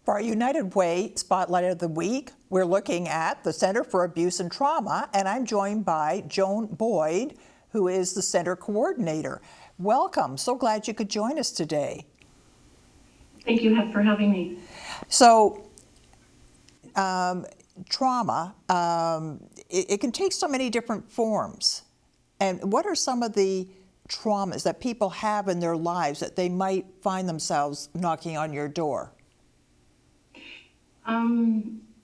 For our United Way Spotlight of the Week, we're looking at the Center for Abuse and Trauma, and I'm joined by Joan Boyd, who is the center coordinator. Welcome. So glad you could join us today. Thank you for having me. So, trauma, it can take so many different forms. And what are some of the traumas that people have in their lives that they might find themselves knocking on your door?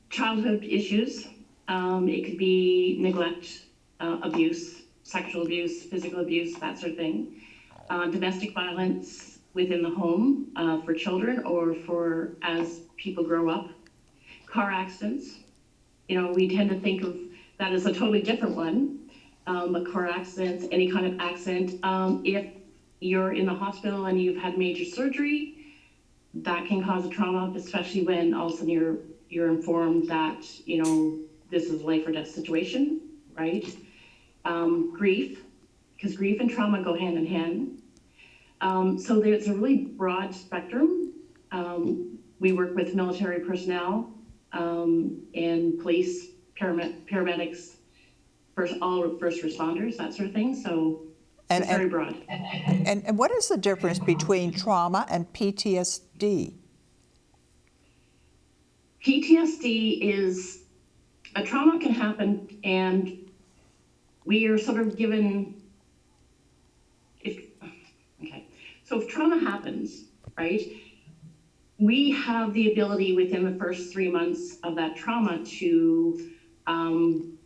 Childhood issues. It could be neglect, abuse, sexual abuse, physical abuse, that sort of thing. Domestic violence within the home for children or for as people grow up. Car accidents. You know, we tend to think of that as a totally different one. But car accidents, any kind of accident. If you're in the hospital and you've had major surgery, that can cause a trauma, especially when all of a sudden you're informed that, you know, this is a life or death situation, right? Grief, because grief and trauma go hand in hand. So there's a really broad spectrum. We work with military personnel and police, paramedics, all first responders, that sort of thing. So it's very broad. And what is the difference between trauma and PTSD? PTSD is a trauma can happen, and we are sort of given. So if trauma happens, right, we have the ability within the first 3 months of that trauma to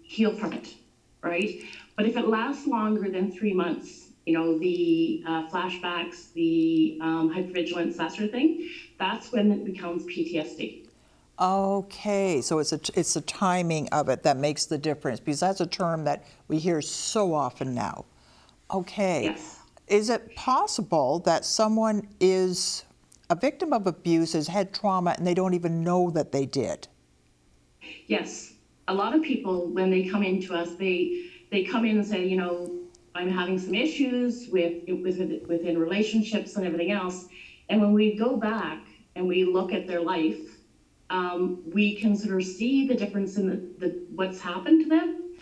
heal from it, right? But if it lasts longer than 3 months, you know, the flashbacks, the hypervigilance, that sort of thing, that's when it becomes PTSD. Okay, so it's the timing of it that makes the difference, because that's a term that we hear so often now. Okay. Yes. Is it possible that someone is a victim of abuse, has had trauma, and they don't even know that they did? Yes. A lot of people, when they come into us, they come in and say, you know, I'm having some issues within relationships and everything else. And when we go back and we look at their life, we can sort of see the difference in what's happened to them.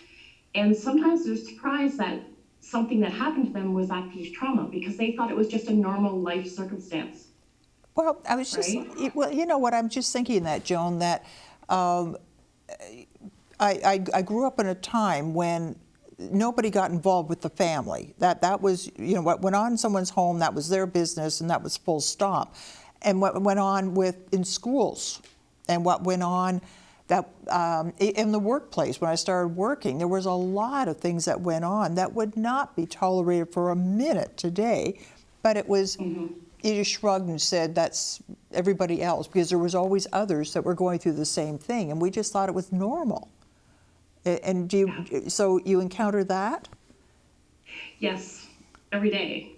And sometimes they're surprised that something that happened to them was actually trauma because they thought it was just a normal life circumstance. Well, I was just, right? Well, you know what, I'm just thinking that, Joan, that I grew up in a time when nobody got involved with the family. That was, you know, what went on in someone's home, that was their business, and that was full stop. And what went on in schools, and what went on that in the workplace, when I started working, there was a lot of things that went on that would not be tolerated for a minute today, but it was, you just shrugged and said that's everybody else, because there was always others that were going through the same thing, and we just thought it was normal. And so you encounter that? Yes, every day.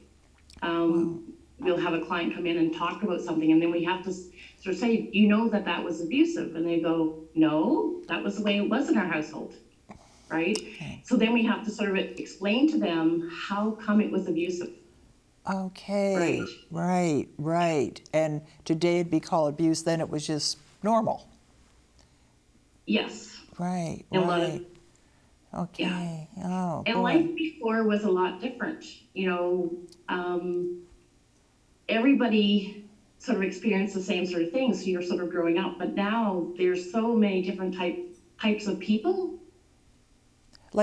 We'll have a client come in and talk about something, and then we have to sort of say, you know that was abusive, and they go, no, that was the way it was in our household, right? Okay. So then we have to sort of explain to them how come it was abusive. Okay, right. And today it'd be called abuse, then it was just normal. Yes. Right. Okay. Yeah. Oh, and boy. Life before was a lot different. You know, everybody sort of experienced the same sort of things, so you're sort of growing up. But now there's so many different types of people.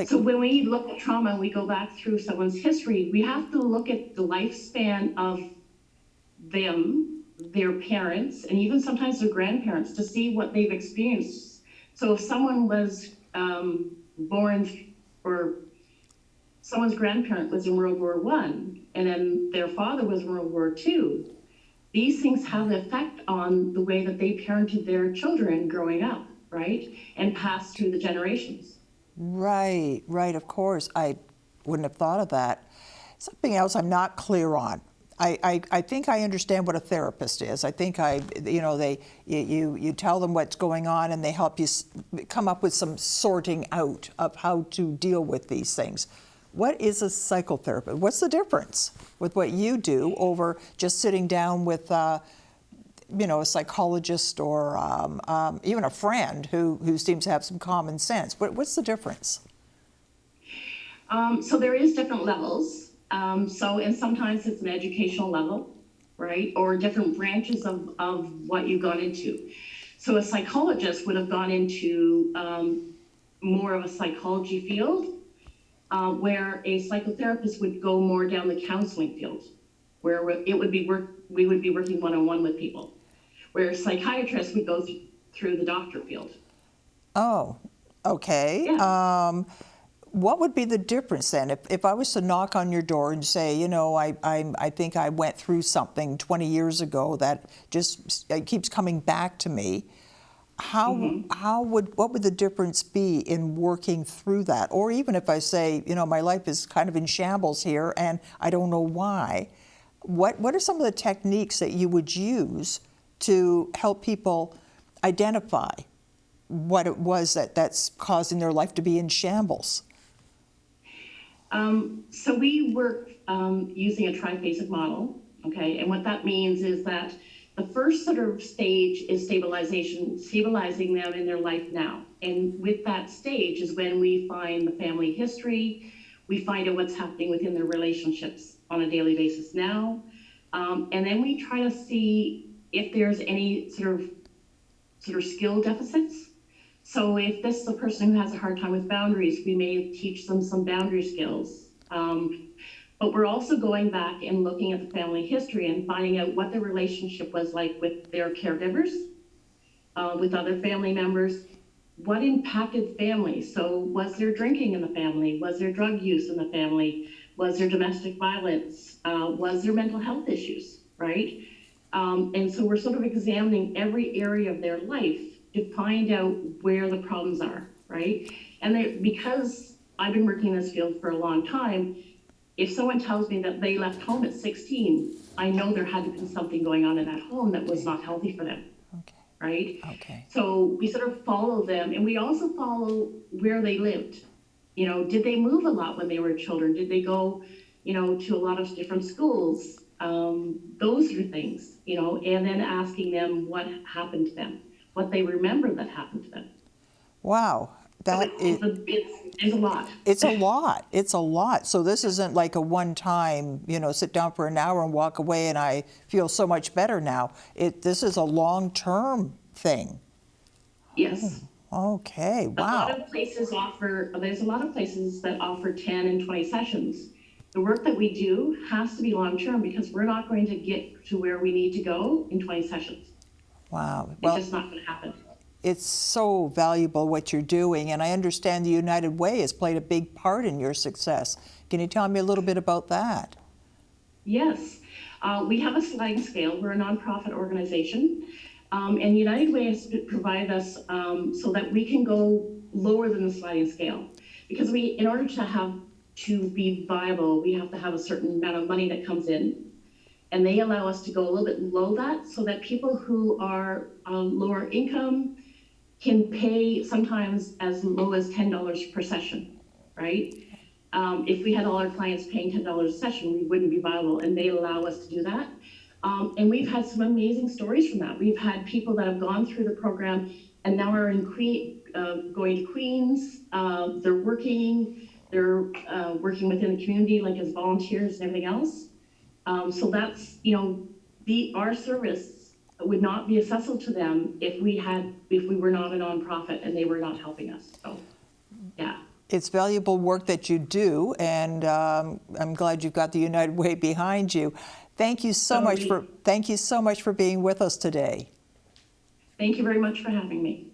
So when we look at trauma, we go back through someone's history, we have to look at the lifespan of them, their parents, and even sometimes their grandparents to see what they've experienced. So if someone was born, or someone's grandparent was in World War I, and then their father was in World War II, these things have an effect on the way that they parented their children growing up, right? And passed through the generations. Right, of course. I wouldn't have thought of that. Something else I'm not clear on. I think I understand what a therapist is. I think you tell them what's going on, and they help you come up with some sorting out of how to deal with these things. What is a psychotherapist? What's the difference with what you do over just sitting down with a psychologist or even a friend who seems to have some common sense? What's the difference? So there is different levels. And sometimes it's an educational level, right? Or different branches of what you've gone into. So a psychologist would have gone into more of a psychology field, where a psychotherapist would go more down the counseling field, where we would be working one-on-one with people, where psychiatrists would go through the doctor field. Oh, okay. Yeah. What would be the difference then? If I was to knock on your door and say, I think I went through something 20 years ago that just keeps coming back to me, what would the difference be in working through that? Or even if I say, my life is kind of in shambles here and I don't know why, what are some of the techniques that you would use to help people identify what it was that's causing their life to be in shambles? So we work using a triphasic model, okay? And what that means is that the first sort of stage is stabilizing them in their life now. And with that stage is when we find the family history, we find out what's happening within their relationships on a daily basis now. And then we try to see if there's any sort of skill deficits. So if this is a person who has a hard time with boundaries, we may teach them some boundary skills. But we're also going back and looking at the family history and finding out what the relationship was like with their caregivers, with other family members, what impacted family. So was there drinking in the family? Was there drug use in the family? Was there domestic violence? Was there mental health issues, right? And so we're sort of examining every area of their life to find out where the problems are, right? And because I've been working in this field for a long time, if someone tells me that they left home at 16, I know there had to be something going on in that home that was not healthy for them, right? Okay. So we sort of follow them, and we also follow where they lived. Did they move a lot when they were children? Did they go, to a lot of different schools? Those are things, and then asking them what happened to them, what they remember that happened to them. Wow. It's a lot. It's a lot. It's a lot. So this isn't like a one-time, sit down for an hour and walk away and I feel so much better now. This is a long-term thing. Yes. Oh, okay. Wow. There's a lot of places that offer 10 and 20 sessions. The work that we do has to be long-term because we're not going to get to where we need to go in 20 sessions. Wow. It's just not going to happen. It's so valuable what you're doing, and I understand the United Way has played a big part in your success. Can you tell me a little bit about that? Yes. We have a sliding scale. We're a nonprofit organization, and United Way has provided us so that we can go lower than the sliding scale. Because in order to be viable, we have to have a certain amount of money that comes in. And they allow us to go a little bit below that so that people who are lower income can pay sometimes as low as $10 per session, right? If we had all our clients paying $10 a session, we wouldn't be viable, and they allow us to do that. And we've had some amazing stories from that. We've had people that have gone through the program and now are going to Queens. They're working within the community, like as volunteers and everything else. So that's, our service would not be accessible to them if we were not a nonprofit and they were not helping us. So, yeah. It's valuable work that you do, and I'm glad you've got the United Way behind you. Thank you so much for being with us today. Thank you very much for having me.